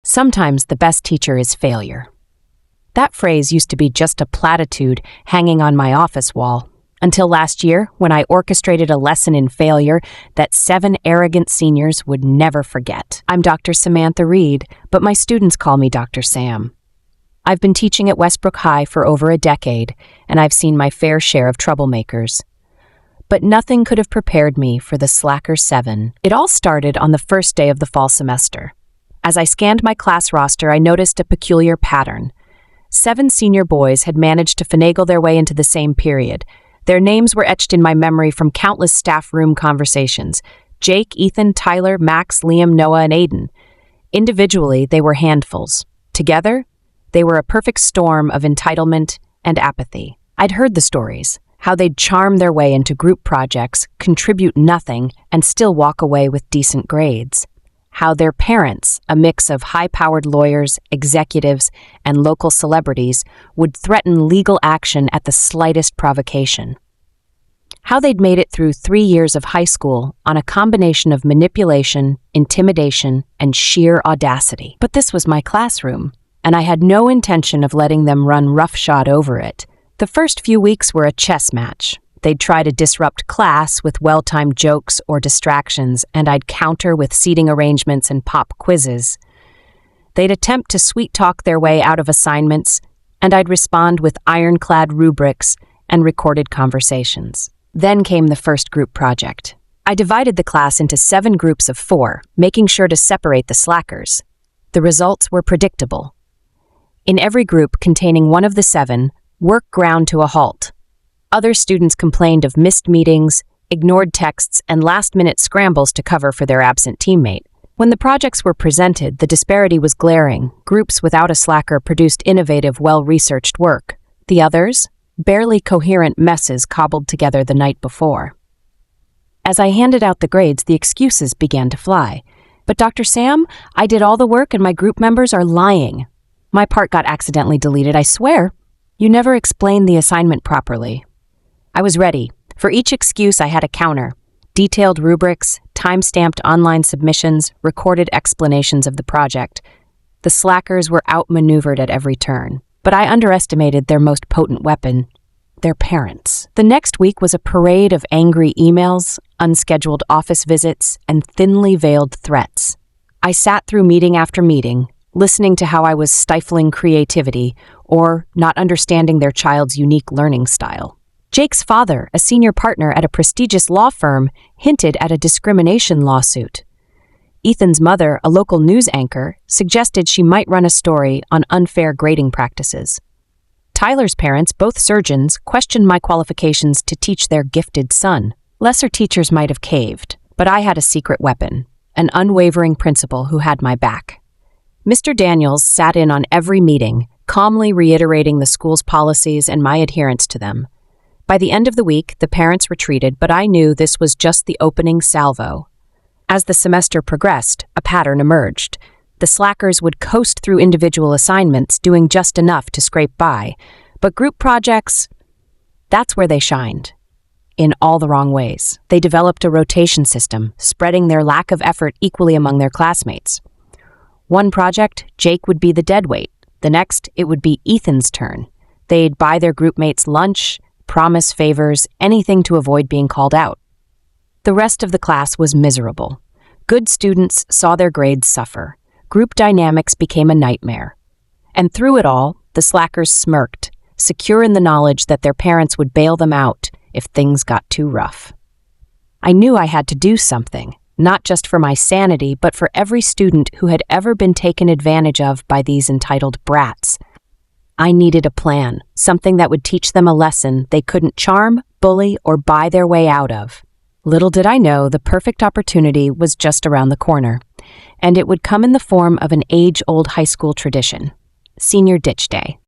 Sometimes the best teacher is failure. That phrase used to be just a platitude hanging on my office wall, until last year when I orchestrated a lesson in failure that 7 arrogant seniors would never forget. I'm Dr. Samantha Reed, but my students call me Dr. Sam. I've been teaching at Westbrook High for over a decade, and I've seen my fair share of troublemakers. But nothing could have prepared me for the Slacker 7. It all started on the first day of the fall semester. As I scanned my class roster, I noticed a peculiar pattern. 7 senior boys had managed to finagle their way into the same period. Their names were etched in my memory from countless staff room conversations: Jake, Ethan, Tyler, Max, Liam, Noah, and Aiden. Individually, they were handfuls. Together, they were a perfect storm of entitlement and apathy. I'd heard the stories, how they'd charm their way into group projects, contribute nothing, and still walk away with decent grades. How their parents, a mix of high-powered lawyers, executives, and local celebrities, would threaten legal action at the slightest provocation. How they'd made it through 3 years of high school on a combination of manipulation, intimidation, and sheer audacity. But this was my classroom, and I had no intention of letting them run roughshod over it. The first few weeks were a chess match. They'd try to disrupt class with well-timed jokes or distractions, and I'd counter with seating arrangements and pop quizzes. They'd attempt to sweet-talk their way out of assignments, and I'd respond with ironclad rubrics and recorded conversations. Then came the first group project. I divided the class into 7 groups of 4, making sure to separate the slackers. The results were predictable. In every group containing one of the 7, work ground to a halt. Other students complained of missed meetings, ignored texts, and last-minute scrambles to cover for their absent teammate. When the projects were presented, the disparity was glaring. Groups without a slacker produced innovative, well-researched work. The others, barely coherent messes cobbled together the night before. As I handed out the grades, the excuses began to fly. "But Dr. Sam, I did all the work and my group members are lying. My part got accidentally deleted, I swear. You never explained the assignment properly." I was ready. For each excuse, I had a counter. Detailed rubrics, time-stamped online submissions, recorded explanations of the project. The slackers were outmaneuvered at every turn. But I underestimated their most potent weapon: their parents. The next week was a parade of angry emails, unscheduled office visits, and thinly veiled threats. I sat through meeting after meeting, listening to how I was stifling creativity or not understanding their child's unique learning style. Jake's father, a senior partner at a prestigious law firm, hinted at a discrimination lawsuit. Ethan's mother, a local news anchor, suggested she might run a story on unfair grading practices. Tyler's parents, both surgeons, questioned my qualifications to teach their gifted son. Lesser teachers might have caved, but I had a secret weapon, an unwavering principal who had my back. Mr. Daniels sat in on every meeting, calmly reiterating the school's policies and my adherence to them. By the end of the week, the parents retreated, but I knew this was just the opening salvo. As the semester progressed, a pattern emerged. The slackers would coast through individual assignments, doing just enough to scrape by. But group projects, that's where they shined. In all the wrong ways. They developed a rotation system, spreading their lack of effort equally among their classmates. One project, Jake would be the deadweight. The next, it would be Ethan's turn. They'd buy their groupmates lunch, promise favors, anything to avoid being called out. The rest of the class was miserable. Good students saw their grades suffer. Group dynamics became a nightmare. And through it all, the slackers smirked, secure in the knowledge that their parents would bail them out if things got too rough. I knew I had to do something, not just for my sanity, but for every student who had ever been taken advantage of by these entitled brats. I needed a plan, something that would teach them a lesson they couldn't charm, bully, or buy their way out of. Little did I know the perfect opportunity was just around the corner, and it would come in the form of an age-old high school tradition: Senior Ditch Day.